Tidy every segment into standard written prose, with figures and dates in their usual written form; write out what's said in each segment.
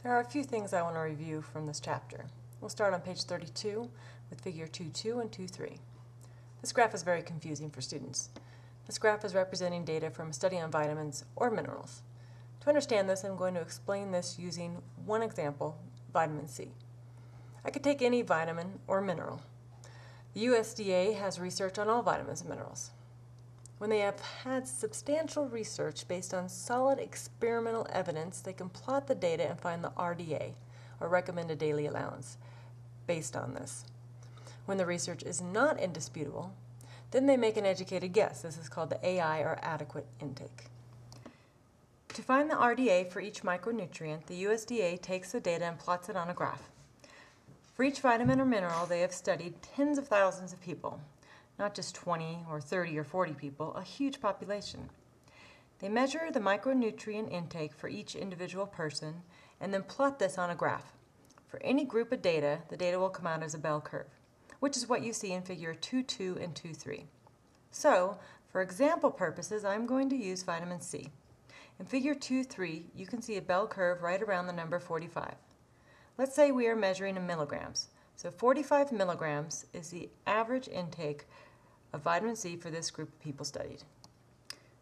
There are a few things I want to review from this chapter. We'll start on page 32 with figure 2.2 and 2.3. This graph is very confusing for students. This graph is representing data from a study on vitamins or minerals. To understand this, I'm going to explain this using one example, vitamin C. I could take any vitamin or mineral. The USDA has research on all vitamins and minerals. When they have had substantial research based on solid experimental evidence, they can plot the data and find the RDA, or recommended daily allowance, based on this. When the research is not indisputable, then they make an educated guess. This is called the AI, or adequate intake. To find the RDA for each micronutrient, the USDA takes the data and plots it on a graph. For each vitamin or mineral, they have studied tens of thousands of people, not just 20 or 30 or 40 people, a huge population. They measure the micronutrient intake for each individual person and then plot this on a graph. For any group of data, the data will come out as a bell curve, which is what you see in figure 2.2 and 2.3. So, for example purposes, I'm going to use vitamin C. In figure 2.3, you can see a bell curve right around the number 45. Let's say we are measuring in milligrams. So 45 milligrams is the average intake of vitamin C for this group of people studied.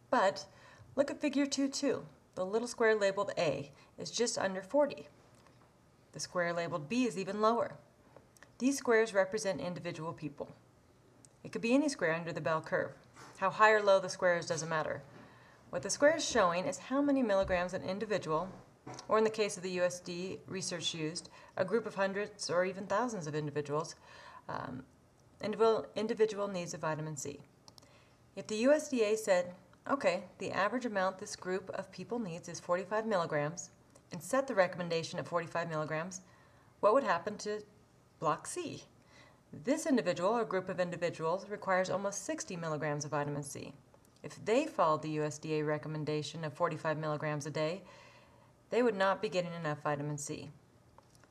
But look at figure 2.2. The little square labeled A is just under 40. The square labeled B is even lower. These squares represent individual people. It could be any square under the bell curve. How high or low the square is doesn't matter. What the square is showing is how many milligrams an individual, or in the case of the USD research used, a group of hundreds or even thousands of individuals, individual needs of vitamin C. If the USDA said, okay, the average amount this group of people needs is 45 milligrams, and set the recommendation at 45 milligrams, what would happen to block C? This individual or group of individuals requires almost 60 milligrams of vitamin C. If they followed the USDA recommendation of 45 milligrams a day, they would not be getting enough vitamin C.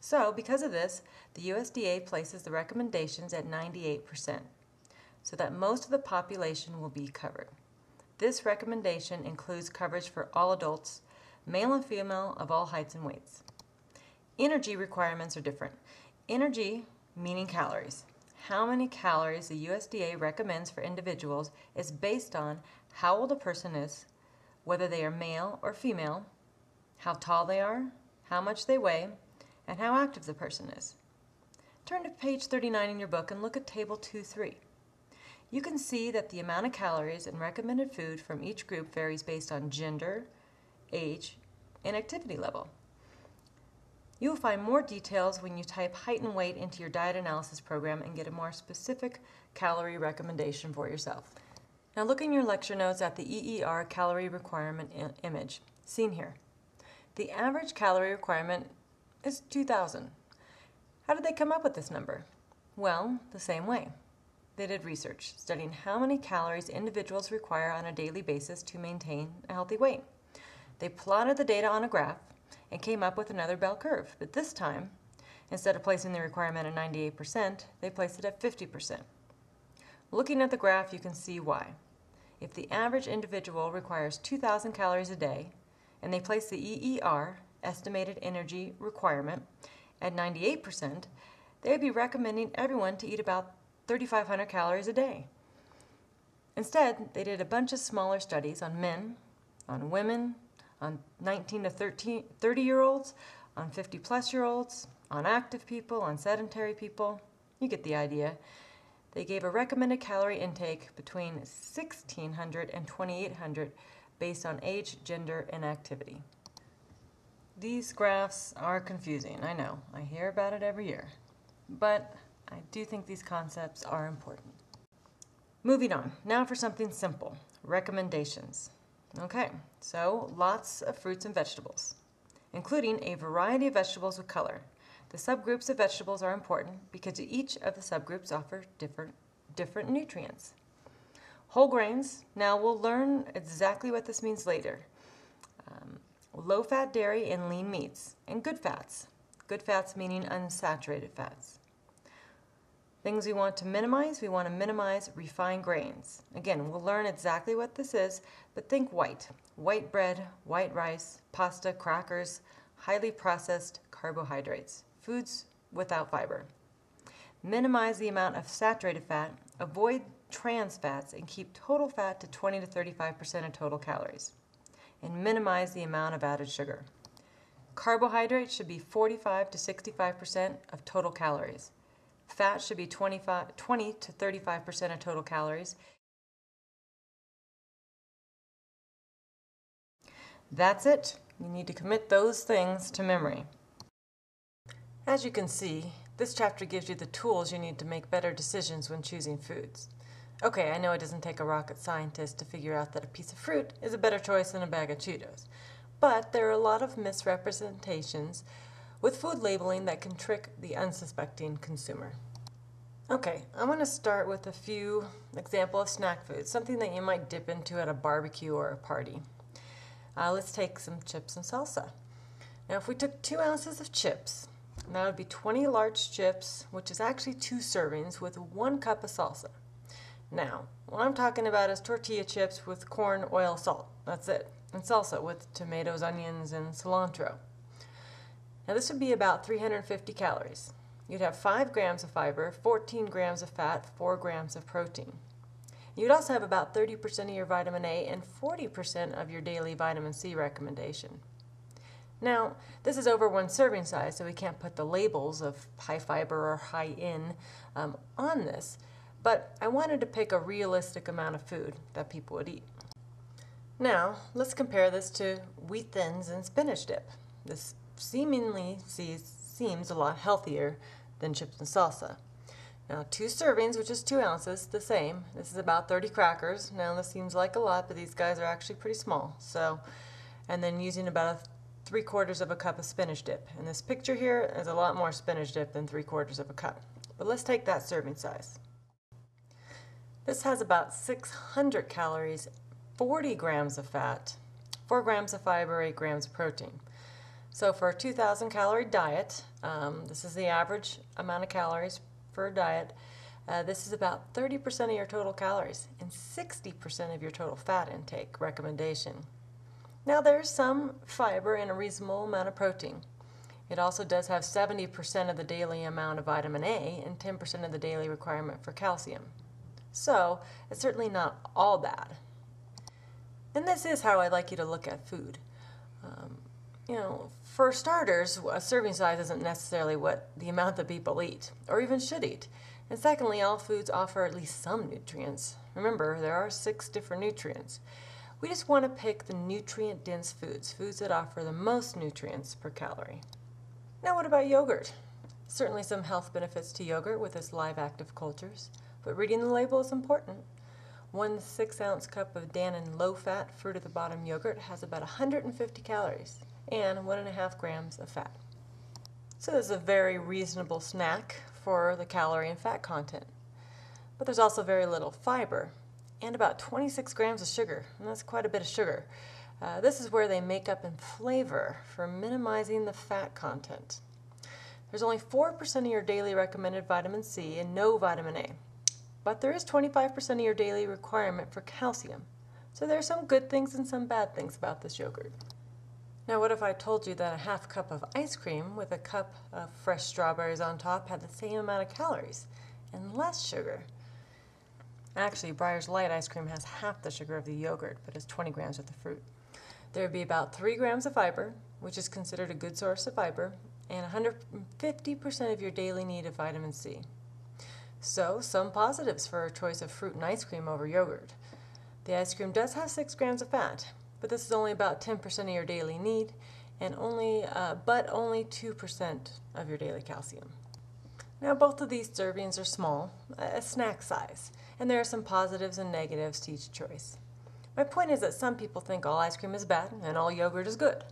So, because of this, the USDA places the recommendations at 98%, so that most of the population will be covered. This recommendation includes coverage for all adults, male and female of all heights and weights. Energy requirements are different. Energy, meaning calories. How many calories the USDA recommends for individuals is based on how old a person is, whether they are male or female, how tall they are, how much they weigh, and how active the person is. Turn to page 39 in your book and look at table 2.3. You can see that the amount of calories in recommended food from each group varies based on gender, age, and activity level. You will find more details when you type height and weight into your diet analysis program and get a more specific calorie recommendation for yourself. Now look in your lecture notes at the EER calorie requirement image, seen here. The average calorie requirement is 2,000. How did they come up with this number? Well, the same way. They did research, studying how many calories individuals require on a daily basis to maintain a healthy weight. They plotted the data on a graph and came up with another bell curve, but this time, instead of placing the requirement at 98%, they placed it at 50%. Looking at the graph, you can see why. If the average individual requires 2,000 calories a day, and they place the EER, estimated energy requirement, at 98%, they would be recommending everyone to eat about 3,500 calories a day. Instead, they did a bunch of smaller studies on men, on women, on 19 to 30-year-olds, on 50-plus-year-olds, on active people, on sedentary people. You get the idea. They gave a recommended calorie intake between 1,600 and 2,800 based on age, gender, and activity. These graphs are confusing, I know. I hear about it every year. But I do think these concepts are important. Moving on, now for something simple, recommendations. Okay, so lots of fruits and vegetables, including a variety of vegetables with color. The subgroups of vegetables are important because each of the subgroups offer different nutrients. Whole grains, now we'll learn exactly what this means later. Low-fat dairy and lean meats, and good fats. Good fats meaning unsaturated fats. Things we want to minimize refined grains. Again, we'll learn exactly what this is, but think white. White bread, white rice, pasta, crackers, highly processed carbohydrates, foods without fiber. Minimize the amount of saturated fat, avoid trans fats, and keep total fat to 20 to 35% of total calories. And minimize the amount of added sugar. Carbohydrates should be 45 to 65% of total calories. Fat should be 20 to 35% of total calories. That's it. You need to commit those things to memory. As you can see, this chapter gives you the tools you need to make better decisions when choosing foods. Okay, I know it doesn't take a rocket scientist to figure out that a piece of fruit is a better choice than a bag of Cheetos. But there are a lot of misrepresentations with food labeling that can trick the unsuspecting consumer. Okay, I'm going to start with a few examples of snack foods, something that you might dip into at a barbecue or a party. Let's take some chips and salsa. Now, if we took 2 ounces of chips, that would be 20 large chips, which is actually 2 servings with 1 cup of salsa. Now, what I'm talking about is tortilla chips with corn, oil, salt. That's it. And salsa with tomatoes, onions, and cilantro. Now, this would be about 350 calories. You'd have 5 grams of fiber, 14 grams of fat, 4 grams of protein. You'd also have about 30% of your vitamin A and 40% of your daily vitamin C recommendation. Now, this is over 1 serving size, so we can't put the labels of high fiber or high in on this, but I wanted to pick a realistic amount of food that people would eat. Now, let's compare this to wheat thins and spinach dip. This seemingly seems a lot healthier than chips and salsa. Now, 2 servings, which is 2 ounces, the same. This is about 30 crackers. Now, this seems like a lot, but these guys are actually pretty small. And then using about 3/4 of a cup of spinach dip. In this picture here is a lot more spinach dip than 3/4 of a cup. But let's take that serving size. This has about 600 calories, 40 grams of fat, 4 grams of fiber, 8 grams of protein. So for a 2,000 calorie diet, this is the average amount of calories for a diet. This is about 30% of your total calories and 60% of your total fat intake recommendation. Now, there's some fiber and a reasonable amount of protein. It also does have 70% of the daily amount of vitamin A and 10% of the daily requirement for calcium. So it's certainly not all bad. And this is how I like you to look at food. For starters, a serving size isn't necessarily what the amount that people eat, or even should eat. And secondly, all foods offer at least some nutrients. Remember, there are 6 different nutrients. We just want to pick the nutrient-dense foods, foods that offer the most nutrients per calorie. Now, what about yogurt? Certainly some health benefits to yogurt with its live active cultures, but reading the label is important. 1 6-ounce cup of Dannon low-fat fruit-at-the-bottom yogurt has about 150 calories and 1.5 grams of fat. So this is a very reasonable snack for the calorie and fat content. But there's also very little fiber and about 26 grams of sugar, and that's quite a bit of sugar. This is where they make up in flavor for minimizing the fat content. There's only 4% of your daily recommended vitamin C and no vitamin A. But there is 25% of your daily requirement for calcium. So there are some good things and some bad things about this yogurt. Now, what if I told you that a half cup of ice cream with a cup of fresh strawberries on top had the same amount of calories and less sugar? Actually, Breyers Light ice cream has half the sugar of the yogurt, but it's 20 grams of the fruit. There would be about 3 grams of fiber, which is considered a good source of fiber, and 150% of your daily need of vitamin C. So, some positives for a choice of fruit and ice cream over yogurt. The ice cream does have 6 grams of fat, but this is only about 10% of your daily need, and only 2% of your daily calcium. Now, both of these servings are small, a snack size, and there are some positives and negatives to each choice. My point is that some people think all ice cream is bad and all yogurt is good.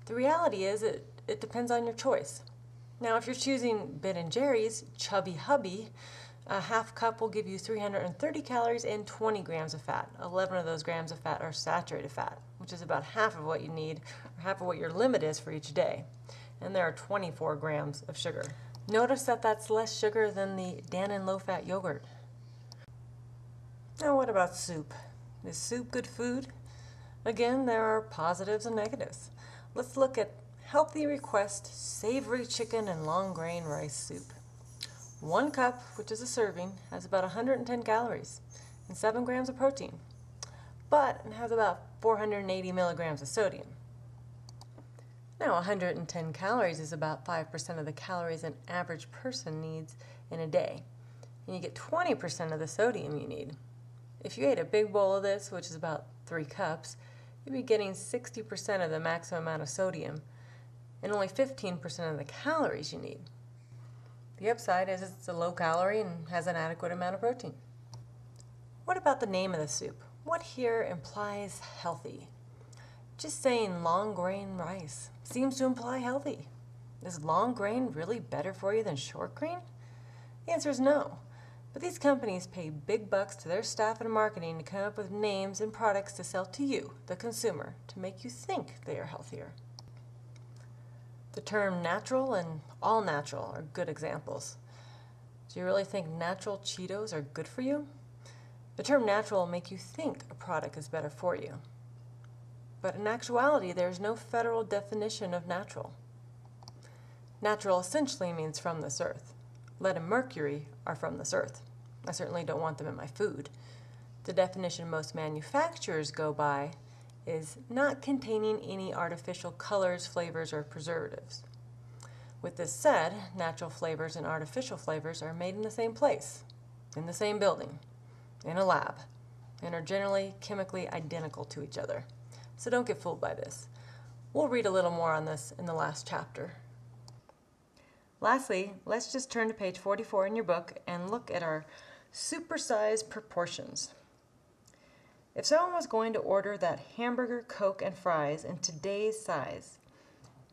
The reality is it depends on your choice. Now, if you're choosing Ben & Jerry's Chubby Hubby, a half cup will give you 330 calories and 20 grams of fat. 11 of those grams of fat are saturated fat, which is about half of what you need, or half of what your limit is for each day. And there are 24 grams of sugar. Notice that that's less sugar than the Dannon low-fat yogurt. Now, what about soup? Is soup good food? Again, there are positives and negatives. Let's look at Healthy request savory chicken and long grain rice soup. 1 cup, which is a serving, has about 110 calories and 7 grams of protein, but it has about 480 milligrams of sodium. Now, 110 calories is about 5% of the calories an average person needs in a day, and you get 20% of the sodium you need. If you ate a big bowl of this, which is about 3 cups, you'd be getting 60% of the maximum amount of sodium and only 15% of the calories you need. The upside is it's a low calorie and has an adequate amount of protein. What about the name of the soup? What here implies healthy? Just saying long grain rice seems to imply healthy. Is long grain really better for you than short grain? The answer is no. But these companies pay big bucks to their staff and marketing to come up with names and products to sell to you, the consumer, to make you think they are healthier. The term natural and all natural are good examples. Do you really think natural Cheetos are good for you? The term natural will make you think a product is better for you. But in actuality, there is no federal definition of natural. Natural essentially means from this earth. Lead and mercury are from this earth. I certainly don't want them in my food. The definition most manufacturers go by is not containing any artificial colors, flavors, or preservatives. With this said, natural flavors and artificial flavors are made in the same place, in the same building, in a lab, and are generally chemically identical to each other. So don't get fooled by this. We'll read a little more on this in the last chapter. Lastly, let's just turn to page 44 in your book and look at our supersized proportions. If someone was going to order that hamburger, Coke, and fries in today's size,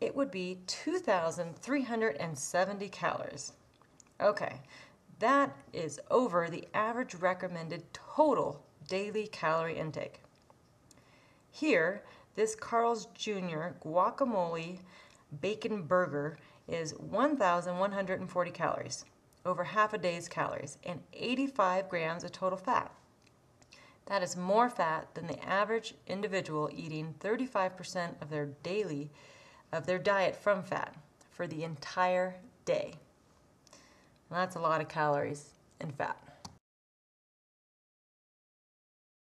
it would be 2,370 calories. Okay, that is over the average recommended total daily calorie intake. Here, this Carl's Jr. guacamole bacon burger is 1,140 calories, over half a day's calories, and 85 grams of total fat. That is more fat than the average individual eating 35% of their diet from fat for the entire day. And that's a lot of calories and fat.